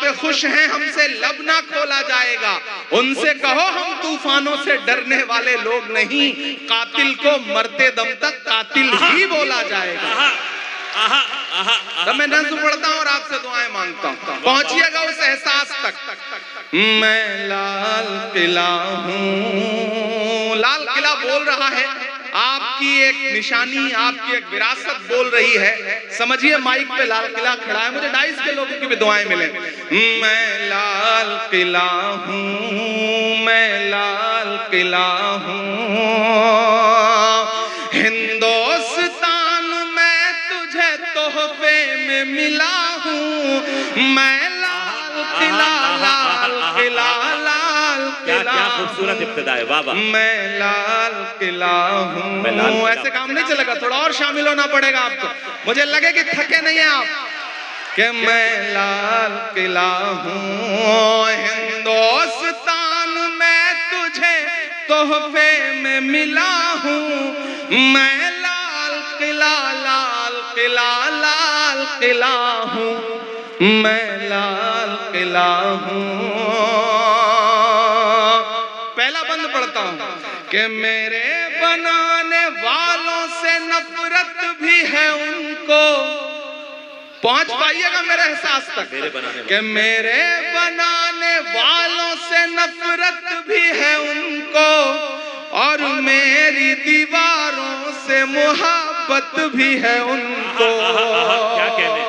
पे खुश हैं, हमसे लब ना खोला जाएगा। उनसे कहो हम तूफानों से डरने वाले लोग नहीं, कातिल को मरते दम तक कातिल ही बोला जाएगा। तब मैं नज़्म पढ़ता हूँ और आपसे दुआएं मांगता हूँ, पहुंचिएगा उस एहसास तक। मैं लाल किला हूँ, लाल किला बोल रहा है, आपकी एक निशानी, आपकी एक विरासत बोल रही है। समझिए माइक पे लाल किला खड़ा है, मुझे 2.5 के लोगों की भी दुआएं मिले। मैं लाल किला हूँ, मैं लाल किला हूँ, हिंदुस्तान में तुझे तोहफे में मिला हूँ। मैं लाल किला, लाल किला, लाल किला, क्या खूबसूरत इब्तिदा है, वाह वाह। मैं लाल किला हूँ। ऐसे काम नहीं चलेगा, थोड़ा और शामिल होना पड़ेगा आपको, मुझे लगे कि थके नहीं है आप। कि मैं लाल किला हूँ, हिंदुस्तान में तुझे तोहफे में मिला हूँ। मैं लाल किला, लाल किला, लाल किला हूँ, मैं लाल किला हूँ। पहला बंद पढ़ता हूँ कि मेरे बनाने वालों से नफरत भी है उनको। पहुंच पाइएगा मेरे एहसास तक। कि मेरे बनाने वालों से नफरत भी है उनको, और मेरी दीवारों से मोहब्बत भी है उनको। क्या कहने,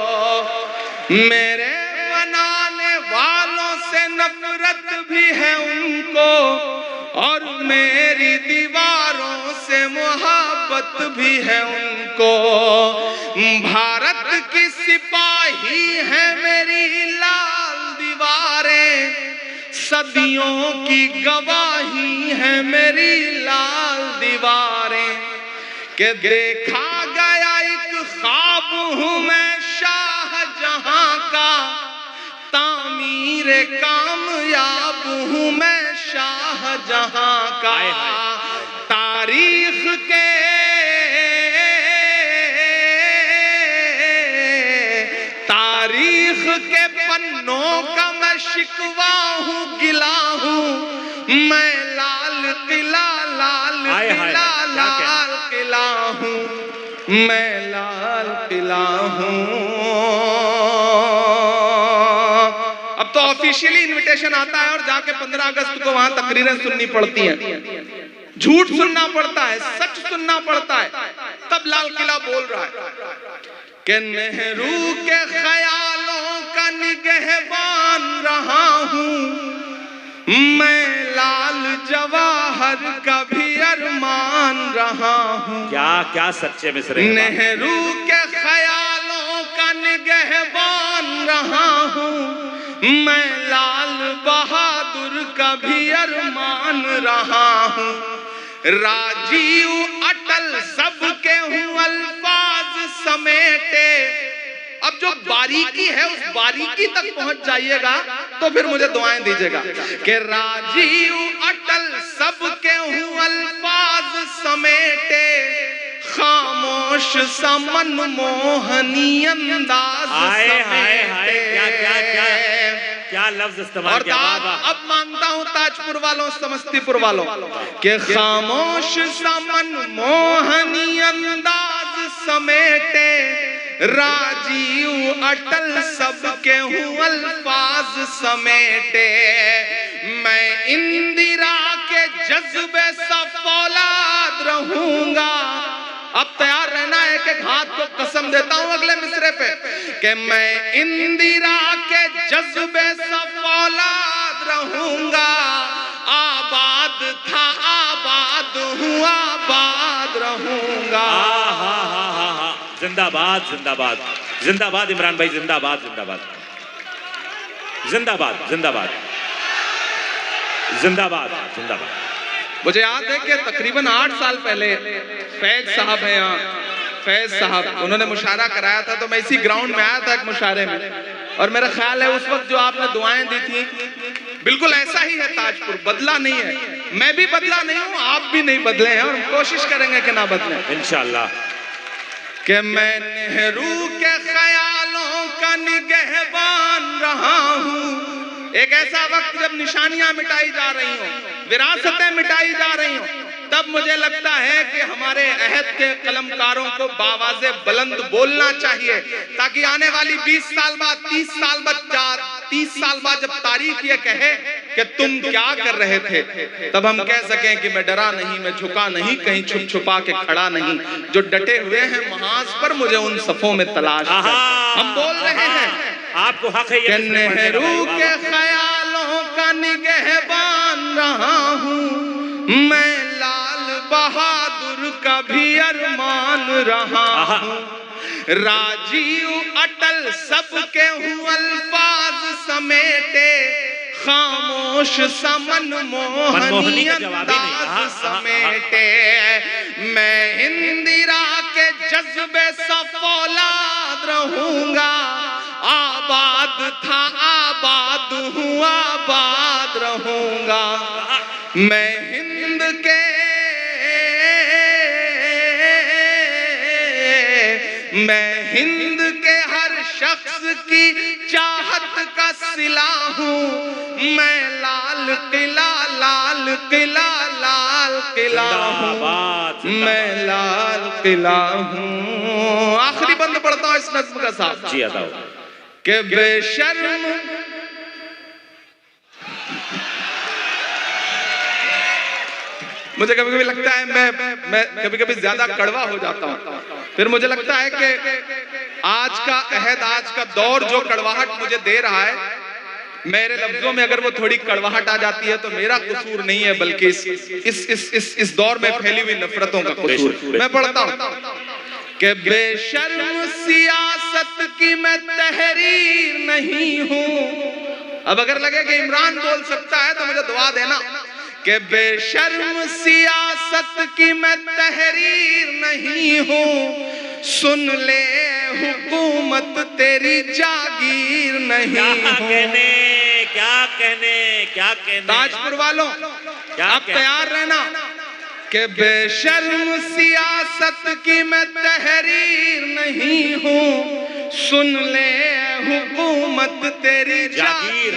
मेरे बनाने वालों से नफरत भी है उनको, और मेरी दीवारों से मोहब्बत भी है उनको। भारत की सिपाही है मेरी लाल दीवारें, सदियों की गवाही है मेरी लाल दीवारें। कि देखा गया एक ख्वाब हूँ मैं शाहजहां का, तामीरे कामयाब हूँ मैं शाहजहां का। तारीख के पन्नों का मैं शिकवा हूँ, गिला हूँ। मैं लाल किला, लाल किला, लाल किला हूँ, मैं लाल किला हूँ। अब तो ऑफिशियली इनविटेशन आता है और जाके 15 अगस्त को वहां तकरीरें सुननी पड़ती हैं, झूठ सुनना पड़ता है, सच सुनना पड़ता है, तब लाल किला बोल रहा है। कि नेहरू के ख्यालों का निगहबान रहा हूँ, मैं लाल जवाहर का भी अरमान रहा हूँ। क्या क्या सच्चे मिसरे। नेहरू के ख्यालों का निगहबान रहा हूँ, मैं लाल बहादुर का भी अरमान रहा हूँ। राजीव अटल सबके हूँ अल्फाज समेटे। अब जो बारीकी है उस बारीकी तक पहुंच जाइएगा तो फिर मुझे दुआएं दीजिएगा। कि राजीव अटल सबके हूँ अल्फाज समेटे, खामोश समन मोहनी अंदाज समेटे। क्या लफ्ज इस्तेमाल किया। अब मांगता हूँ ताजपुर वालों, समस्तीपुर वालों, कि खामोश समन मोहनी अंदाज समेटे, राजीव अटल सबके हूँ अल्फाज समेटे। मैं इंदिरा के जज्बे सा फौलाद रहूंगा। अब तैयार रहना है कि हाथ को कसम देता हूं अगले मिसरे पे, कि मैं इंदिरा के जज्बे सा फौलाद रहूंगा। आबाद था आबाद हूँ, आबाद रहूंगा। जिंदाबाद जिंदाबाद जिंदाबाद इमरान भाई, जिंदाबाद जिंदाबाद जिंदाबाद जिंदाबाद जिंदाबाद जिंदाबाद। मुझे याद है कि तकरीबन 8 साल पहले फैज साहब हैं यहाँ, फैज साहब, उन्होंने मुशायरा कराया था, तो मैं इसी ग्राउंड में आया था एक मुशायरे में, और मेरा ख्याल है उस वक्त जो आपने दुआएं दी थी बिल्कुल ऐसा ही है ताजपुर, बदला नहीं है। मैं भी बदला नहीं हूँ, आप भी नहीं बदले हैं, और कोशिश करेंगे कि ना बदले इंशाअल्लाह। कि मैं नेहरू के ख्यालों का निगहबान रहा हूँ, एक ऐसा वक्त जब निशानियां मिटाई जा रही हो, विरासतें मिटाई जा रही हो, तब मुझे लगता है कि हमारे अहद के कलमकारों को बावाज़े बुलंद बोलना चाहिए, ताकि आने वाली 20 साल बाद, 30 साल बाद जब तारीख ये कहे कि तुम क्या कर रहे थे, तब हम कह सकें कि मैं डरा नहीं, मैं झुका नहीं, कहीं छुप छुपा के खड़ा नहीं। जो डटे हुए हैं महाज पर, मुझे उन सफों में तलाश कर। हम बोल रहे हैं, आपको हक है। नेहरू के ख्यालों का निगहबान रहा हूँ मैं, लाल बहादुर का भी अरमान रहा हूँ, राजीव अटल सबके हूँ अल्फाज समेटे, खामोश समन मोहनी अंदाज समेटे, मैं इंदिरा के जज्बे सा फौलाद रहूंगा, आबाद था आबाद हूँ आबाद रहूंगा, मैं हिंद के हर शख्स की चाहत का सिला हूँ, मैं लाल किला लाल किला लाल किला हूँ, मैं लाल किला हूँ। आखिरी बंद पढ़ता हूँ इस नज़्म का साथ जी बताओ कि बेशर्म मुझे कभी कभी लगता है मैं कभी कभी ज्यादा कड़वा हो जाता हूँ, फिर मुझे लगता है कि आज का अहद, आज का दौर जो कड़वाहट मुझे दे रहा है, मेरे लफ्जों में अगर वो थोड़ी कड़वाहट आ जाती है तो मेरा कसूर नहीं है, बल्कि इस दौर में फैली हुई नफरतों का कसूर। मैं पढ़ता हूँ कि बेशर्म सियासत की मैं तहरीर नहीं हूँ। अब अगर लगे कि इमरान बोल सकता है तो मुझे दुआ देना कि बेशर्म सियासत की मैं तहरीर नहीं हूँ, सुन ले हुकूमत तेरी जागीर नहीं हूँ। क्या कहने ताजपुर वालों, आप तैयार रहना कि बेशर्म सियासत की मैं तहरीर नहीं हूँ, सुन ले हुकूमत तेरी जागीर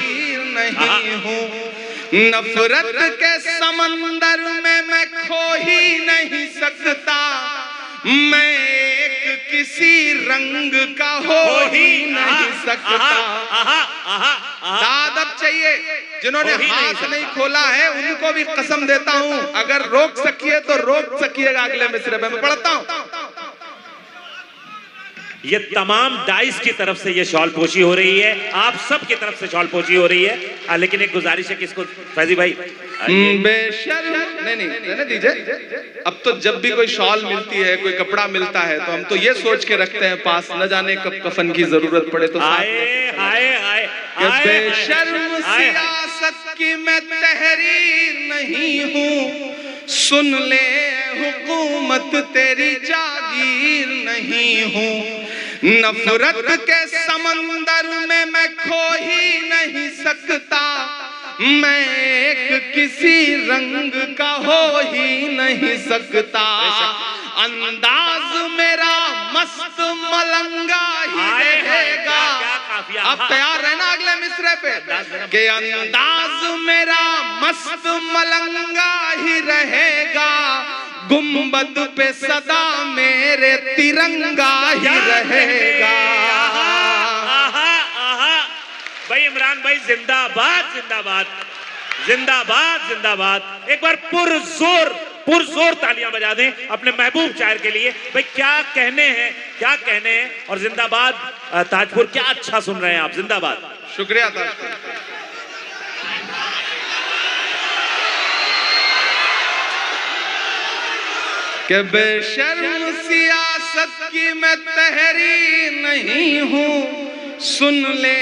नहीं हूँ, नफरत के समंदर में मैं खो ही नहीं सकता, मैं एक किसी रंग का हो ही नहीं सकता। दादब चाहिए, जिन्होंने हाथ नहीं खोला है उनको भी कसम देता हूं, अगर रोक सकिए तो रोक सकिएगा। अगले मिसरे में मैं पढ़ता हूं, ये तमाम डाइस की तरफ से ये शॉल पोशी हो रही है, आप सब की तरफ से शॉल पोशी हो रही है, लेकिन एक गुजारिश है कि इसको फैजी भाई बेशर्म नहीं दीजिए। अब तो जब भी कोई शॉल मिलती है, कोई कपड़ा मिलता है, तो हम तो ये सोच के रखते हैं पास, न जाने कब कफन की जरूरत पड़े तो बेशर्म सियासत की मैं तहरीर नहीं हूँ, सुन ले हुकूमत तेरी जागीर नहीं हूँ, नफरत के समंदर में मैं खो ही नहीं सकता, मैं एक किसी रंग का हो ही नहीं सकता, अंदाज मेरा मस्त मलंगा ही रहेगा। अब तैयार रहना अगले मिसरे पे कि अंदाज मेरा मस्त मलंगा ही रहेगा, गुंबद पे सदा मेरे तिरंगा ही रहेगा। भाई इमरान भाई जिंदाबाद जिंदाबाद जिंदाबाद जिंदाबाद। एक बार पुरजोर तालियां बजा दें अपने महबूब शायर के लिए। भाई क्या कहने हैं और जिंदाबाद ताजपुर, क्या अच्छा सुन रहे हैं आप, जिंदाबाद। शुक्रिया ताजपुर। कि बेशर्म सियासत की मैं तहरीर नहीं हूँ, सुन ले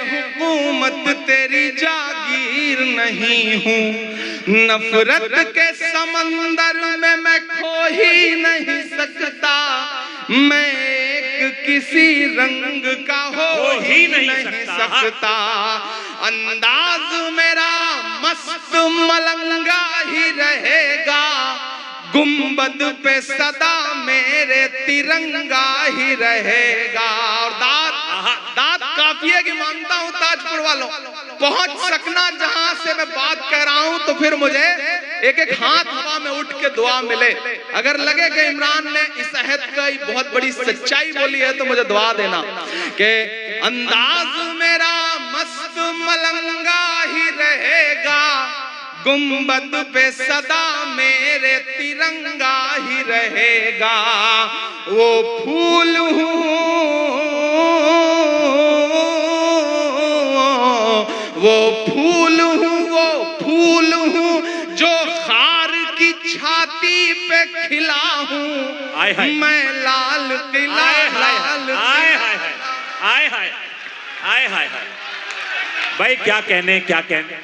हुकूमत तेरी जागीर नहीं हूँ, नफरत के समंदर में मैं खो ही नहीं सकता, मैं एक किसी रंग का हो ही नहीं सकता, अंदाज मेरा मस्त मलंगा ही रहेगा, गुंबद पे सदा मेरे तिरंगा ही रहेगा। और दाद काफिए की मानता हूं ताजपुर वालों, पहुंच सकना जहां से मैं बात कह रहा हूं तो फिर मुझे एक एक हाथ हवा में उठ के दुआ मिले। अगर लगे कि इमरान ने इस अहद का बहुत बड़ी सच्चाई बोली है तो मुझे दुआ देना कि अंदाज मेरा मस्त मलंगा ही रहेगा, गुंबद पे सदा मेरे तिरंगा ही रहेगा। वो फूल हूँ, वो फूल हूँ, वो फूल हूँ जो खार की छाती पे खिला हूँ। मैं लाल किला लाल आय हाय हाय आय हाय आय हाय हाय। भाई क्या कहने क्या कहने।